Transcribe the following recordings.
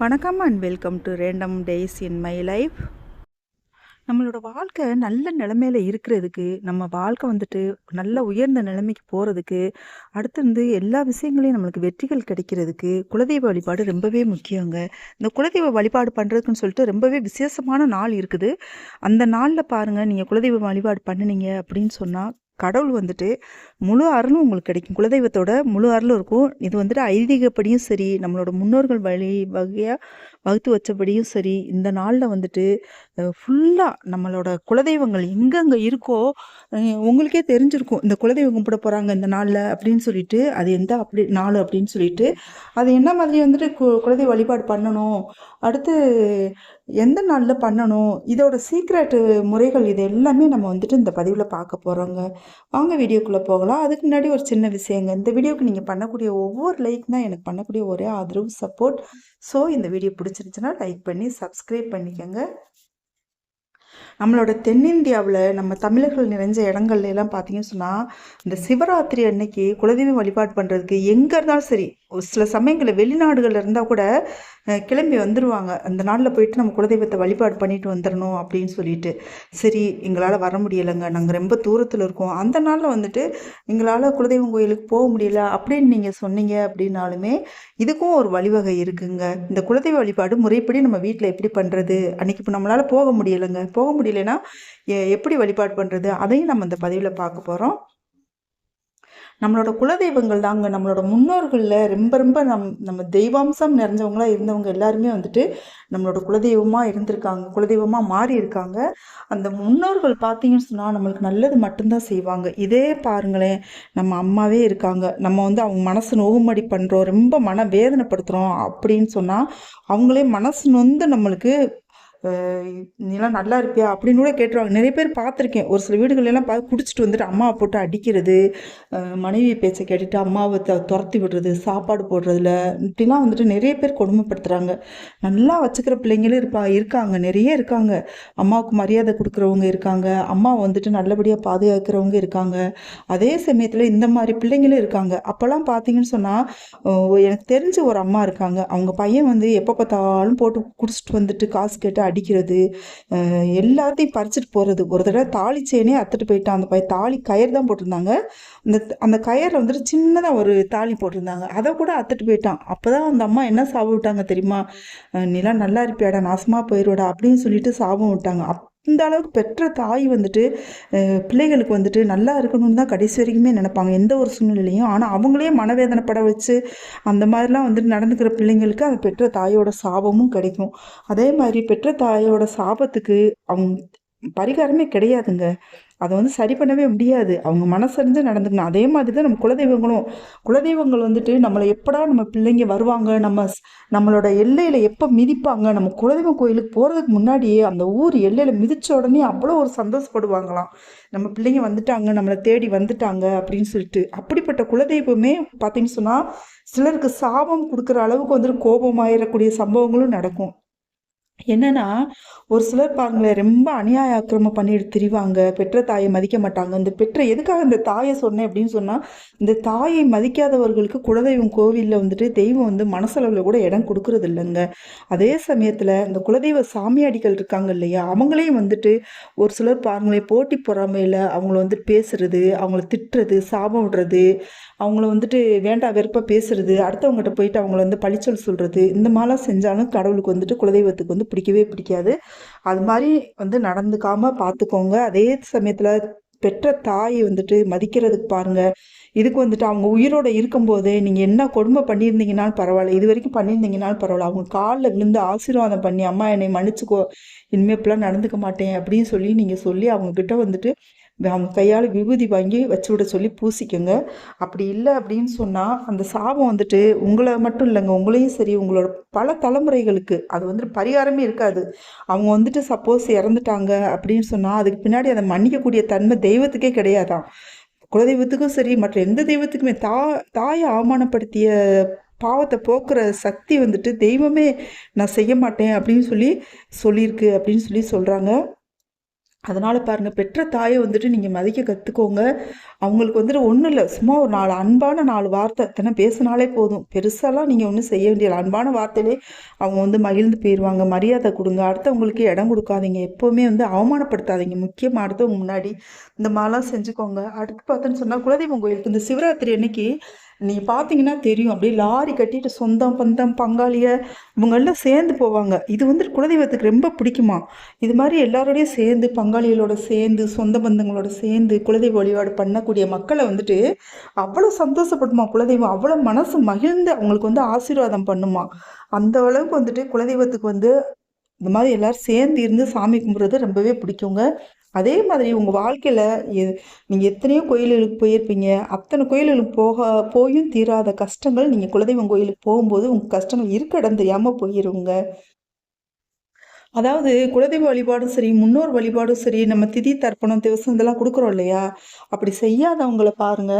வணக்கம் and welcome to random days in my life. நம்மளோட வாழ்க்கை நல்ல நிலைமையில இருக்கிறதுக்கு, நம்ம வாழ்க்கை வந்துட்டு நல்ல உயர்ந்த நிலைமைக்கு போகிறதுக்கு, அடுத்து எல்லா விஷயங்களையும் நம்மளுக்கு வெற்றிகள் கிடைக்கிறதுக்கு குலதெய்வ வழிபாடு ரொம்பவே முக்கியங்க. இந்த குலதெய்வ வழிபாடு பண்ணுறதுக்குன்னு சொல்லிட்டு ரொம்பவே விசேஷமான நாள் இருக்குது. அந்த நாளில் பாருங்கள், நீங்கள் குலதெய்வ வழிபாடு பண்ணினீங்க அப்படின்னு சொன்னால் கடவுள் வந்துட்டு முழு அருளும் உங்களுக்கு கிடைக்கும். குலதெய்வத்தோட முழு அருளும் இருக்கும். இது வந்துட்டு ஐதீகப்படியும் சரி, நம்மளோட முன்னோர்கள் வழி வகையாக வகுத்து வச்சபடியும் சரி, இந்த நாளில் வந்துட்டு ஃபுல்லாக நம்மளோட குலதெய்வங்கள் எங்கெங்கே இருக்கோ உங்களுக்கே தெரிஞ்சிருக்கும். இந்த குலதெய்வம் கும்பிட போகிறாங்க இந்த நாளில் அப்படின்னு சொல்லிட்டு, அது எந்த அப்படி நாள் அப்படின்னு சொல்லிட்டு, அது என்ன மாதிரி வந்துட்டு குலதெய்வ வழிபாடு பண்ணணும், அடுத்து எந்த நாளில் பண்ணணும், இதோட சீக்ரெட் முறைகள் இது எல்லாமே நம்ம வந்துட்டு இந்த பதிவில் பார்க்க போகிறோங்க. வாங்க வீடியோக்குள்ளே போகலாம். அதுக்கு முன்னாடி ஒரு சின்ன விஷயங்க. இந்த வீடியோவுக்கு நீங்கள் பண்ணக்கூடிய ஒவ்வொரு லைக் தான் எனக்கு பண்ணக்கூடிய ஒரே ஆதரவு, சப்போர்ட். ஸோ இந்த வீடியோ பிடிச்சிருச்சுன்னா லைக் பண்ணி சப்ஸ்கிரைப் பண்ணிக்கோங்க. நம்மளோட தென்னிந்தியாவில் நம்ம தமிழர்கள் நிறைஞ்ச இடங்கள்ல எல்லாம் பார்த்தீங்கன்னு சொன்னால், இந்த சிவராத்திரி அன்னைக்கு குலதெய்வ வழிபாடு பண்ணுறதுக்கு எங்கே இருந்தாலும் சரி, ஒரு சில சமயங்களில் வெளிநாடுகளில் இருந்தால் கூட கிளம்பி வந்துடுவாங்க. அந்த நாளில் போயிட்டு நம்ம குலதெய்வத்தை வழிபாடு பண்ணிட்டு வந்துடணும் அப்படின்னு சொல்லிட்டு. சரி, எங்களால் வர முடியலைங்க, நாங்கள் ரொம்ப தூரத்தில் இருக்கோம், அந்த நாளில் வந்துட்டு எங்களால் குலதெய்வம் கோயிலுக்கு போக முடியல அப்படின்னு நீங்கள் சொன்னீங்க அப்படின்னாலுமே இதுக்கும் ஒரு வழிவகை இருக்குங்க. இந்த குலதெய்வ வழிபாடு முறைப்படி நம்ம வீட்டில் எப்படி பண்ணுறது, அன்றைக்கி இப்போ நம்மளால் போக முடியலைங்க, போக முடியலைன்னா எப்படி வழிபாடு பண்ணுறது, அதையும் நம்ம இந்த பதிவில் பார்க்க போகிறோம். நம்மளோட குலதெய்வங்கள் தாங்க நம்மளோட முன்னோர்களில் ரொம்ப ரொம்ப நம்ம தெய்வாம்சம் நிறைஞ்சவங்களாக இருந்தவங்க எல்லாருமே வந்துட்டு நம்மளோட குலதெய்வமாக இருந்திருக்காங்க, குலதெய்வமாக மாறி இருக்காங்க. அந்த முன்னோர்கள் பார்த்தீங்கன்னு சொன்னால் நம்மளுக்கு நல்லது மட்டும்தான் செய்வாங்க. இதே பாருங்களேன், நம்ம அம்மாவே இருக்காங்க, நம்ம அவங்க மனசு நோகும்படி பண்ணுறோம், ரொம்ப மன வேதனைப்படுத்துகிறோம் அப்படின்னு சொன்னால் அவங்களே மனசு நொந்து நம்மளுக்கு நீலாம் நல்லா இருப்பியா அப்படின்னு கூட கேட்டுருவாங்க. நிறைய பேர் பார்த்துருக்கேன். ஒரு சில வீடுகளெல்லாம் குடிச்சிட்டு வந்துட்டு அம்மாவை போட்டு அடிக்கிறது, மனைவி பேச்சை கேட்டுட்டு அம்மாவை துரத்தி விடுறது, சாப்பாடு போடுறதுல இப்படிலாம் வந்துட்டு நிறைய பேர் கொடுமைப்படுத்துகிறாங்க. நல்லா வச்சுக்கிற பிள்ளைங்களும் இருக்காங்க, நிறைய இருக்காங்க. அம்மாவுக்கு மரியாதை கொடுக்குறவங்க இருக்காங்க, அம்மாவை வந்துட்டு நல்லபடியாக பாதுகாக்கிறவங்க இருக்காங்க. அதே சமயத்தில் இந்த மாதிரி பிள்ளைங்களும் இருக்காங்க. அப்போல்லாம் பார்த்தீங்கன்னு சொன்னால், எனக்கு தெரிஞ்ச ஒரு அம்மா இருக்காங்க. அவங்க பையன் எப்போ பார்த்தாலும் போட்டு குடிச்சிட்டு வந்துட்டு காசு கேட்டு அடிக்கிறது, எல்லாத்தையும் பறிச்சுட்டு போகிறது. ஒரு தடவை தாலி செயினே அத்துட்டு போயிட்டான் அந்த பையன். தாலி கயிறு தான் போட்டிருந்தாங்க, அந்த கயிறில் வந்துட்டு சின்னதாக ஒரு தாலி போட்டிருந்தாங்க, அதை கூட அத்துட்டு போயிட்டான். அப்போ தான் அந்த அம்மா என்ன சாபம் விட்டாங்க தெரியுமா, நீலாம் நல்லா இருப்பியாடா, நாசமாக போயிடுவாடா அப்படின்னு சொல்லிட்டு சாபம் விட்டாங்க. இந்த அளவுக்கு பெற்ற தாய் வந்துட்டு பிள்ளைகளுக்கு வந்துட்டு நல்லா இருக்கணும்னு தான் கடைசி வரைக்குமே நினைப்பாங்க, எந்த ஒரு சூழ்நிலையும். ஆனால் அவங்களே மனவேதனைப்பட வச்சு அந்த மாதிரிலாம் வந்துட்டு நடந்துக்கிற பிள்ளைங்களுக்கு அந்த பெற்ற தாயோட சாபமும் கிடைக்கும். அதே மாதிரி பெற்ற தாயோட சாபத்துக்கு அவங்க பரிகாரமே கிடையாதுங்க. அதை சரி பண்ணவே முடியாது. அவங்க மனசறிஞ்சு நடந்துக்கணும். அதே மாதிரி தான் நம்ம குலதெய்வங்கள் வந்துட்டு நம்மளை எப்படா நம்ம பிள்ளைங்க வருவாங்க, நம்மளோட எல்லையில் எப்போ மிதிப்பாங்க. நம்ம குலதெய்வம் கோயிலுக்கு போகிறதுக்கு முன்னாடியே அந்த ஊர் எல்லையில் மிதித்த உடனே அவ்வளோ ஒரு சந்தோஷப்படுவாங்களாம். நம்ம பிள்ளைங்க வந்துட்டாங்க, நம்மளை தேடி வந்துட்டாங்க அப்படின்னு சொல்லிட்டு. அப்படிப்பட்ட குலதெய்வமே பார்த்தீங்கன்னு சொன்னால் சிலருக்கு சாபம் கொடுக்குற அளவுக்கு வந்துட்டு கோபமாயிடக்கூடிய சம்பவங்களும் நடக்கும். என்னன்னா, ஒரு சிலர் பாருங்களேன், ரொம்ப அநியாய ஆக்கிரமம் பண்ணிட்டு திரிவாங்க, பெற்ற தாயை மதிக்க மாட்டாங்க. எதுக்காக இந்த தாயை சொன்னேன் அப்படின்னு சொன்னால், இந்த தாயை மதிக்காதவர்களுக்கு குலதெய்வம் கோவிலில் வந்துட்டு தெய்வம் மனசளவில் கூட இடம் கொடுக்கறது இல்லைங்க. அதே சமயத்தில் இந்த குலதெய்வ சாமியாடிகள் இருக்காங்க இல்லையா, அவங்களையும் வந்துட்டு ஒரு சிலர் பாருங்களேன், போட்டி பொறாமையில் அவங்கள பேசுறது, அவங்கள திட்டுறது, சாபம் விடுறது, அவங்கள வேண்டா வெறுப்பாக பேசுறது, அடுத்தவங்ககிட்ட போயிட்டு அவங்கள பழிச்சொல் சொல்கிறது, இந்த மாதிரிலாம் செஞ்சாலும் கடவுளுக்கு குலதெய்வத்துக்கு பிடிக்கவே பிடிக்காது. அது மாதிரி நடந்துக்காமல் பார்த்துக்கோங்க. அதே சமயத்தில் பெற்ற தாயை மதிக்கிறதுக்கு பாருங்கள். இதுக்கு அவங்க உயிரோடு இருக்கும்போதே நீங்கள் என்ன கொடுமை பண்ணியிருந்தீங்கன்னாலும் பரவாயில்ல, இது வரைக்கும் பண்ணியிருந்தீங்கன்னாலும் பரவாயில்ல, அவங்க காலில் விழுந்து ஆசீர்வாதம் பண்ணி, அம்மா என்னை மன்னிச்சுக்கோ, இனிமேல் இப்படிலாம் நடந்துக்க மாட்டேன் அப்படின்னு சொல்லி அவங்கக்கிட்ட அவங்க கையால் விபூதி வாங்கி வச்சு விட சொல்லி பூசிக்கோங்க. அப்படி இல்லை அப்படின்னு சொன்னால் அந்த சாபம் உங்களை மட்டும் இல்லைங்க, உங்களையும் சரி, உங்களோட பல தலைமுறைகளுக்கு அது பரிகாரமே இருக்காது. அவங்க சப்போஸ் இறந்துட்டாங்க அப்படின்னு சொன்னால் அதுக்கு பின்னாடி அதை மன்னிக்கக்கூடிய தன்மை தெய்வத்துக்கே கிடையாதான். குலதெய்வத்துக்கும் சரி, மற்ற எந்த தெய்வத்துக்குமே தாயை அவமானப்படுத்திய பாவத்தை போக்குற சக்தி தெய்வமே நான் செய்ய மாட்டேன் அப்படின்னு சொல்லியிருக்கு அப்படின்னு சொல்கிறாங்க. அதனால பாருங்க, பெற்ற தாயை வந்துட்டு நீங்க மதிக்க கத்துக்கோங்க. அவங்களுக்கு வந்துட்டு ஒண்ணும் இல்ல. சும்மா ஒரு 4 அன்பான 4 வார்த்தை தினம் பேசினாலே போதும். பெருசாலாம் நீங்க ஒண்ணும் செய்ய வேண்டியதில்ல. அன்பான வார்த்தையிலே அவங்க வந்து மகிழ்ந்து போயிருவாங்க. மரியாதை குடுங்க. அடுத்தவங்களுக்கு இடம் குடுக்காதீங்க. எப்பவுமே வந்து அவமானப்படுத்தாதீங்க. முக்கியமா அடுத்தவங்க முன்னாடி இந்த மாரிலாம் செஞ்சுக்கோங்க. அடுத்து பார்த்தோன்னு சொன்னா, குலதெய்வம் கோயிலுக்கு இந்த சிவராத்திரி அன்னைக்கு நீங்க பார்த்தீங்கன்னா தெரியும். அப்படியே லாரி கட்டிட்டு சொந்தம், பந்தம், பங்காளிய இவங்கெல்லாம் சேர்ந்து போவாங்க. இது வந்துட்டு குலதெய்வத்துக்கு ரொம்ப பிடிக்குமாம். இது மாதிரி எல்லாரோடையும் சேர்ந்து பங்காளிகளோட சேர்ந்து சொந்த பந்தங்களோட சேர்ந்து குலதெய்வ வழிபாடு பண்ணக்கூடிய மக்களை வந்துட்டு அவ்வளோ சந்தோஷப்படுமா குலதெய்வம், அவ்வளோ மனசு மகிழ்ந்து அவங்களுக்கு வந்து ஆசீர்வாதம் பண்ணுமா. அந்த அளவுக்கு வந்துட்டு குலதெய்வத்துக்கு வந்து இந்த மாதிரி எல்லாரும் சேர்ந்து இருந்து சாமி கும்பிட்றது ரொம்பவே பிடிக்குங்க. அதே மாதிரி உங்கள் வாழ்க்கையில் நீங்கள் எத்தனையோ கோயில்களுக்கு போயிருப்பீங்க. அத்தனை கோயில்களுக்கு போயும் தீராத கஷ்டங்கள் நீங்கள் குலதெய்வம் கோயிலுக்கு போகும்போது உங்கள் கஷ்டங்கள் இருக்க இடம் தெரியாமல் போயிருங்க. அதாவது குலதெய்வ வழிபாடும் சரி, முன்னோர் வழிபாடும் சரி, நம்ம திதி தர்ப்பணம் திவசம் இதெல்லாம் குடுக்குறோம் இல்லையா? அப்படி செய்யாதவங்கள பாருங்க,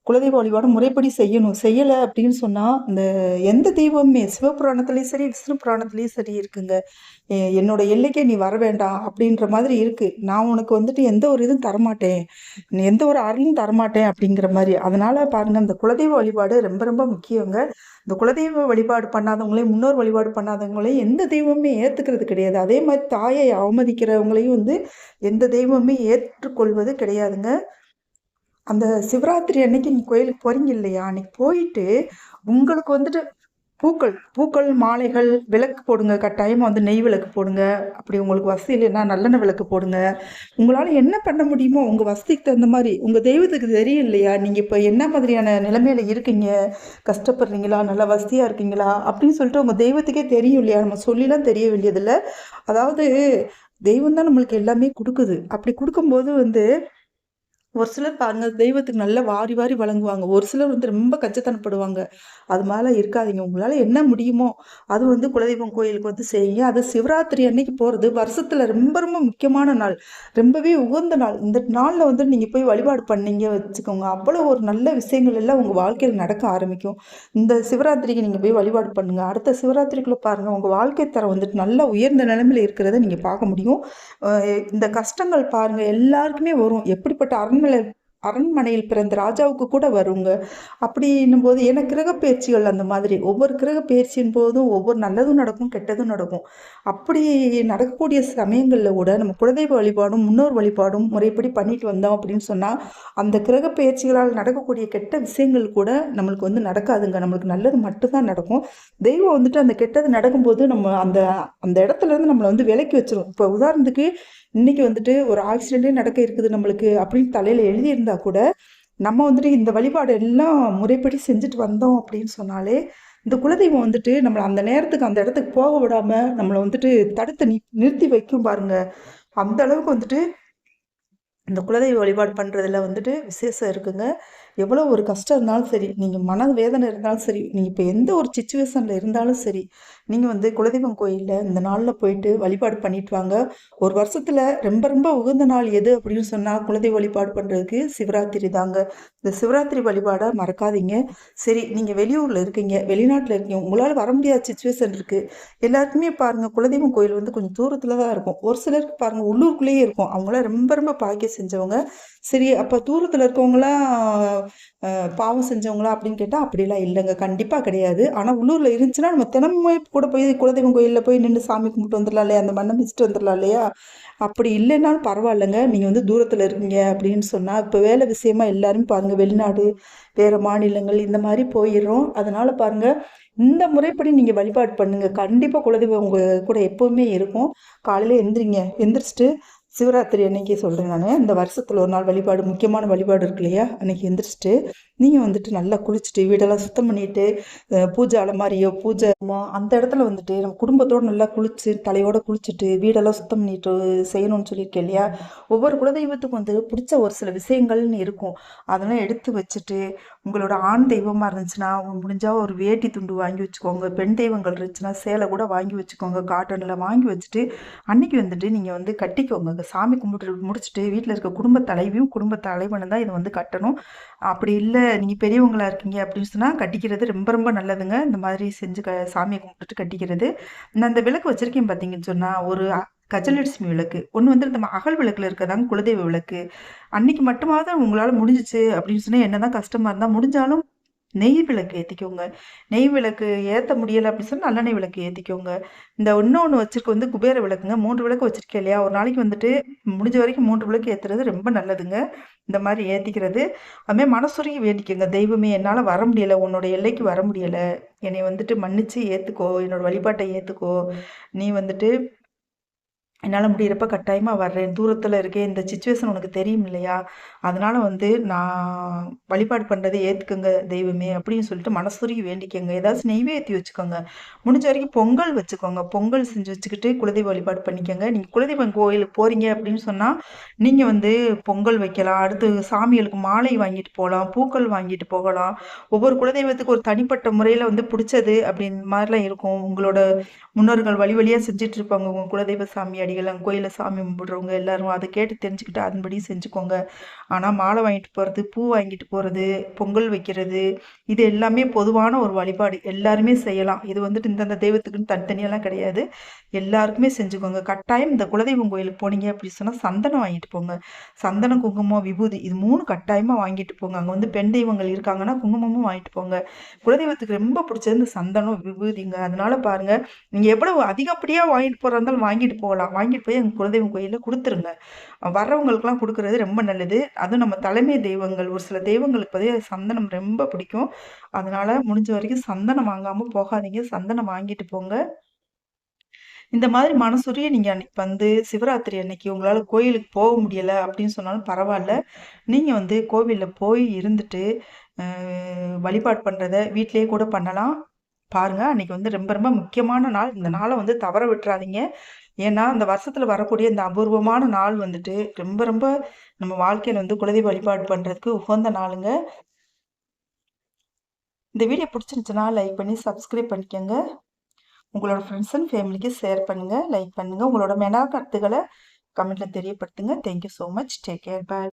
குலதெய்வ வழிபாடு முறைப்படி செய்யணும். செய்யல அப்படின்னு சொன்னா, இந்த எந்த தெய்வமுமே சிவபுராணத்திலயும் சரி, விஷ்ணு புராணத்திலயும் சரி இருக்குங்க. என்னோட எல்லைக்கே நீ வர வேண்டாம் அப்படின்ற மாதிரி இருக்கு. நான் உனக்கு வந்துட்டு எந்த ஒரு இதுவும் தரமாட்டேன். நீ எந்த ஒரு அருளும் தரமாட்டேன் அப்படிங்கிற மாரி. அதனால பாருங்க, இந்த குலதெய்வ வழிபாடு ரொம்ப ரொம்ப முக்கியங்க. இந்த குலதெய்வ வழிபாடு பண்ணாதவங்களையும், முன்னோர் வழிபாடு பண்ணாதவங்களையும் எந்த தெய்வமுமே ஏத்துக்கிறது கிடையாது. அதே மாரி தாயை அவமதிக்கிறவங்களையும் வந்து எந்த தெய்வமுமே ஏற்றுக்கொள்வது கிடையாதுங்க. அந்த சிவராத்திரி அன்னைக்கு நீங்க கோயிலுக்கு போறீங்க இல்லையா? அன்னைக்கு போயிட்டு உங்களுக்கு வந்துட்டு பூக்கள் பூக்கள், மாலைகள், விளக்கு போடுங்க. கட்டாயமா வந்து நெய் விளக்கு போடுங்க. அப்படி உங்களுக்கு வசதி இல்லைன்னா நல்லெண்ணெய் விளக்கு போடுங்க. உங்களால என்ன பண்ண முடியுமோ உங்க வசதிக்கு தகுந்த மாரி, உங்க தெய்வத்துக்கு தெரியும் இல்லையா? நீங்க இப்ப என்ன மாதிரியான நிலைமையில இருக்கீங்க? கஷ்டப்படுறீங்களா? நல்லா வசதியா இருக்கீங்களா? அப்படின்னு சொல்லிட்டு உங்க தெய்வத்துக்கே தெரியும் இல்லையா? நம்ம சொல்லிலாம் தெரிய வேண்டியதில்ல. அதாவது தெய்வம் தான் நம்மளுக்கு எல்லாமே குடுக்குது. அப்படி குடுக்கும்போது வந்து ஒரு சிலர் பாருங்க தெய்வத்துக்கு நல்லா வாரி வாரி வழங்குவாங்க. ஒரு சிலர் வந்து ரொம்ப கஞ்சத்தனப்படுவாங்க. அது மாரிலாம் இருக்காதீங்க. உங்களால என்ன முடியுமோ, அது வந்து குலதெய்வம் கோயிலுக்கு வந்து செய்யுங்க. அது சிவராத்திரி அன்னைக்கு போறது வருஷத்துல ரொம்ப ரொம்ப முக்கியமான நாள். ரொம்பவே உகந்த நாள். இந்த நாள்ல வந்து நீங்க போய் வழிபாடு பண்ணீங்க வச்சுக்கோங்க. அவ்வளோ ஒரு நல்ல விஷயங்கள் எல்லாம் உங்க வாழ்க்கையில நடக்க ஆரம்பிக்கும். இந்த சிவராத்திரிக்கு நீங்க போய் வழிபாடு பண்ணுங்க. அடுத்த சிவராத்திரிக்குள்ள பாருங்க, உங்க வாழ்க்கை தரம் வந்துட்டு நல்ல உயர்ந்த நிலைமையில இருக்கிறத நீங்க பார்க்க முடியும். அ இந்த கஷ்டங்கள் பாருங்க எல்லாருக்குமே வரும். எப்படிப்பட்ட அரண்மனையில் பிறந்த ராஜாவுக்கு கூட வருங்க. அப்படின்னும்போது ஏன்னா கிரகப்பெயர்ச்சிகள் அந்த மாதிரி. ஒவ்வொரு கிரகப்பெயர்ச்சியின் போதும் ஒவ்வொரு நல்லதும் நடக்கும், கெட்டதும் நடக்கும். அப்படி நடக்கக்கூடிய சமயங்கள்ல கூட நம்ம குலதெய்வ வழிபாடும், முன்னோர் வழிபாடும் முறைப்படி பண்ணிட்டு வந்தோம் அப்படின்னு சொன்னா, அந்த கிரகப்பெயர்ச்சிகளால் நடக்கக்கூடிய கெட்ட விஷயங்கள் கூட நம்மளுக்கு வந்து நடக்காதுங்க. நம்மளுக்கு நல்லது மட்டும் தான் நடக்கும். தெய்வம் வந்துட்டு அந்த கெட்டது நடக்கும்போது நம்ம அந்த அந்த இடத்துல இருந்து நம்மள வந்து விலக்கி வச்சுரும். இப்போ உதாரணத்துக்கு இன்னைக்கு வந்துட்டு ஒரு ஆக்சிடென்ட்டே நடக்க இருக்குது நம்மளுக்கு அப்படின்னு தலையில எழுதியிருந்தா கூட, நம்ம வந்துட்டு இந்த வழிபாடு எல்லாம் முறைப்படி செஞ்சுட்டு வந்தோம் அப்படின்னு சொன்னாலே, இந்த குலதெய்வம் வந்துட்டு நம்மள அந்த நேரத்துக்கு அந்த இடத்துக்கு போக விடாம, நம்மள வந்துட்டு தடுத்து நிறுத்தி வைக்கும் பாருங்க. அந்த அளவுக்கு வந்துட்டு இந்த குலதெய்வ வழிபாடு பண்ணுறதுல வந்துட்டு விசேஷம் இருக்குங்க. எவ்வளோ ஒரு கஷ்டம் இருந்தாலும் சரி, நீங்கள் மன வேதனை இருந்தாலும் சரி, நீங்கள் இப்போ எந்த ஒரு சிச்சுவேஷனில் இருந்தாலும் சரி, நீங்கள் வந்து குலதெய்வம் கோயிலில் இந்த நாளில் போயிட்டு வழிபாடு பண்ணிட்டு வாங்க. ஒரு வருஷத்தில் ரொம்ப ரொம்ப உகந்த நாள் எது அப்படின்னு சொன்னால் குலதெய்வ வழிபாடு பண்ணுறதுக்கு சிவராத்திரி தாங்க. இந்த சிவராத்திரி வழிபாடை மறக்காதீங்க. சரி, நீங்கள் வெளியூரில் இருக்கீங்க, வெளிநாட்டில் இருக்கீங்க, உங்களால் வர முடியாத சுச்சுவேஷன் இருக்குது. எல்லாருக்குமே பாருங்கள் குலதெய்வம் கோயில் வந்து கொஞ்சம் தூரத்தில் தான் இருக்கும். ஒரு சிலருக்கு பாருங்கள் உள்ளூருக்குள்ளேயே இருக்கும். அவங்களாம் ரொம்ப ரொம்ப பாக்கியம் செஞ்சவங்க. சரி, அப்போ தூரத்தில் இருக்கவங்களாம் பாவம் செஞ்சவங்களா அப்படின்னு கேட்டால் அப்படிலாம் இல்லைங்க. கண்டிப்பாக கிடையாது. ஆனால் உள்ளூரில் இருந்துச்சுன்னா நம்ம தினமுமே கூட போய் குலதெய்வம் கோயிலில் போய் நின்று சாமி கும்பிட்டு வந்துடலாம் இல்லையா? அந்த மண்ணை மிதிச்சுட்டு வந்துடலாம் இல்லையா? அப்படி இல்லைன்னாலும் பரவாயில்லைங்க. நீங்கள் வந்து தூரத்தில் இருக்கீங்க அப்படின்னு சொன்னால் இப்போ வேலை விஷயமா எல்லாருமே பாருங்கள் வெளிநாடு, வேறு மாநிலங்கள் இந்த மாதிரி போயிடுறோம். அதனால் பாருங்கள், இந்த முறைப்படி நீங்கள் வழிபாடு பண்ணுங்கள். கண்டிப்பாக குலதெய்வம் உங்கள் கூட எப்போவுமே இருக்கும். காலையில் எந்திரிங்க, எந்திரிச்சிட்டு சிவராத்திரி அன்னைக்கு சொல்கிறேன் நான். இந்த வருஷத்தில் ஒரு நாள் வழிபாடு, முக்கியமான வழிபாடு இருக்கு இல்லையா? அன்னைக்கு எந்திரிச்சிட்டு நீங்கள் வந்துட்டு நல்லா குளிச்சுட்டு வீடெல்லாம் சுத்தம் பண்ணிட்டு, பூஜை அலமாரியோ பூஜை அந்த இடத்துல வந்துட்டு நம்ம குடும்பத்தோடு நல்லா குளிச்சு தலையோடு குளிச்சுட்டு வீடெல்லாம் சுத்தம் பண்ணிட்டு செய்யணும்னு சொல்லியிருக்கேன் இல்லையா? ஒவ்வொரு குலதெய்வத்துக்கும் வந்து பிடிச்ச ஒரு சில விஷயங்கள்னு இருக்கும். அதெல்லாம் எடுத்து வச்சுட்டு, உங்களோட ஆண் தெய்வமாக இருந்துச்சுன்னா முடிஞ்சால் ஒரு வேட்டி துண்டு வாங்கி வச்சுக்கோங்க. பெண் தெய்வங்கள் இருந்துச்சுன்னா சேலை கூட வாங்கி வச்சுக்கோங்க. காட்டனில் வாங்கி வச்சுட்டு அன்னைக்கு வந்துட்டு நீங்கள் வந்து கட்டிக்கோங்க. சாமி கும்பிட்டு முடிச்சுட்டு வீட்டில் இருக்க குடும்ப தலைவியும் குடும்ப தலைவனும் தான் இதை வந்து கட்டணும். அப்படி இல்லை நீங்கள் பெரியவங்களா இருக்கீங்க அப்படின்னு சொன்னால் கட்டிக்கிறது ரொம்ப ரொம்ப நல்லதுங்க. இந்த மாதிரி செஞ்சு சாமியை கும்பிட்டுட்டு கட்டிக்கிறது. நான் இந்த விளக்கு வச்சுருக்கேன் பார்த்தீங்கன்னு சொன்னால், ஒரு கஜலட்சுமி விளக்கு, ஒண்ணு வந்து நம்ம அகல் விளக்குல இருக்கிறதாங்க குலதெய்வ விளக்கு. அன்னைக்கு மட்டுமாவது உங்களால முடிஞ்சுச்சு அப்படின்னு சொன்னா என்னதான் கஷ்டமா இருந்தா முடிஞ்சாலும் நெய் விளக்கு ஏத்திக்கோங்க. நெய் விளக்கு ஏத்த முடியல அப்படின்னு சொன்னா நல்லெண்ணெய் விளக்கு ஏத்திக்கோங்க. இந்த இன்னொன்னு வச்சிருக்க வந்து குபேர விளக்குங்க. 3 விளக்கு வச்சிருக்கேன் இல்லையா? ஒரு நாளைக்கு வந்துட்டு முடிஞ்ச வரைக்கும் 3 விளக்கு ஏத்துறது ரொம்ப நல்லதுங்க. இந்த மாரி ஏத்திக்கிறது. அதுமாரி மனசுருகி வேண்டிக்கங்க. தெய்வமே என்னால வர முடியல. உன்னோட எல்லைக்கு வர முடியல. என்னைய வந்துட்டு மன்னிச்சு ஏத்துக்கோ. என்னோட வழிபாட்ட ஏத்துக்கோ. நீ வந்துட்டு என்னால முடியிறப்ப கட்டாயமா வர்றேன். தூரத்துல இருக்கேன். இந்த சிச்சுவேஷன் உனக்கு தெரியும் இல்லையா? அதனால வந்து நான் வழிபாடு பண்றத ஏத்துக்கங்க தெய்வமே! அப்படின்னு சொல்லிட்டு மனசுருகி வேண்டிக்கங்க. ஏதாச்சும் நெய்வேத்தி வச்சுக்கோங்க. முடிஞ்ச வரைக்கும் பொங்கல் வச்சுக்கோங்க. பொங்கல் செஞ்சு வச்சுக்கிட்டு குலதெய்வ வழிபாடு பண்ணிக்கங்க. நீங்க குலதெய்வம் கோயிலுக்கு போறீங்க அப்படின்னு சொன்னா, நீங்க வந்து பொங்கல் வைக்கலாம். அடுத்து சாமிகளுக்கு மாலை வாங்கிட்டு போலாம். பூக்கள் வாங்கிட்டு போகலாம். ஒவ்வொரு குலதெய்வத்துக்கு ஒரு தனிப்பட்ட முறையில வந்து புடிச்சது அப்படின்னு மாரிலாம் இருக்கும். உங்களோட முன்னோர்கள் வழி வழியா செஞ்சுட்டு இருப்பாங்க. உங்க குலதெய்வ சாமி அடிகள், அங்க கோயில்ல சாமி கும்பிடுறவங்க எல்லாரும் அத கேட்டு தெரிஞ்சுக்கிட்டு அதன்படி செஞ்சுக்கோங்க. ஆனா மாலை வாங்கிட்டு போறது, பூ வாங்கிட்டு போறது, பொங்கல் வைக்கிறது, இது எல்லாமே பொதுவான ஒரு வழிபாடு. எல்லாருமே செய்யலாம். இது வந்துட்டு இந்தந்த தெய்வத்துக்குன்னு தனித்தனியாலாம் கிடையாது. எல்லாருக்குமே செஞ்சுக்கோங்க. கட்டாயம் இந்த குலதெய்வம் கோயிலுக்கு போனீங்க அப்படி சொன்னா சந்தனம் வாங்கிட்டு போங்க. சந்தனம், குங்குமம், விபூதி இது 3 கட்டாயமா வாங்கிட்டு போங்க. அங்க வந்து பெண் தெய்வங்கள் இருக்காங்கன்னா குங்குமமும் வாங்கிட்டு போங்க. குலதெய்வத்துக்கு ரொம்ப பிடிச்சது இந்த சந்தனம், விபூதிங்க. அதனால பாருங்க, நீங்க எவ்வளவு அதிகப்படியா வாங்கிட்டு போறதா இருந்தாலும் வாங்கிட்டு போகலாம். வாங்கிட்டு போய் எங்க குலதெய்வம் கோயில்ல குடுத்துருங்க. வர்றவங்களுக்கெல்லாம் குடுக்குறது ரொம்ப நல்லது. அதுவும் நம்ம தலைமை தெய்வங்கள், ஒரு சில தெய்வங்களுக்கு பார்த்தீங்கன்னா சந்தனம் ரொம்ப பிடிக்கும். அதனால முடிஞ்ச வரைக்கும் சந்தனம் வாங்காம போகாதீங்க. சந்தனம் வாங்கிட்டு போங்க. இந்த மாதிரி மனசுரிய நீங்க அன்னைக்கு வந்து சிவராத்திரி அன்னைக்கு உங்களால கோயிலுக்கு போக முடியல அப்படின்னு சொன்னாலும் பரவால்ல. நீங்க வந்து கோவில்ல போய் இருந்துட்டு, அ வழிபாடு பண்றத வீட்லயே கூட பண்ணலாம். பாருங்க, அன்னைக்கு வந்து ரொம்ப ரொம்ப முக்கியமான நாள். இந்த நாள வந்து தவற விட்டுறாதீங்க. ஏன்னா, இந்த வருஷத்துல வரக்கூடிய இந்த அபூர்வமான நாள் வந்துட்டு ரொம்ப ரொம்ப நம்ம வாழ்க்கையில வந்து குலதெய்வ வழிபாடு பண்றதுக்கு உகந்த நாளுங்க. இந்த வீடியோ புடிச்சிருந்துச்சுன்னா லைக் பண்ணி சப்ஸ்கிரைப் பண்ணிக்கங்க. உங்களோட ஃப்ரெண்ட்ஸ் அண்ட் ஃபேமிலிக்கு ஷேர் பண்ணுங்க, லைக் பண்ணுங்க. உங்களோட கருத்துக்கள கமெண்ட்ல தெரியப்படுத்துங்க. Thank you so much. Take care. Bye.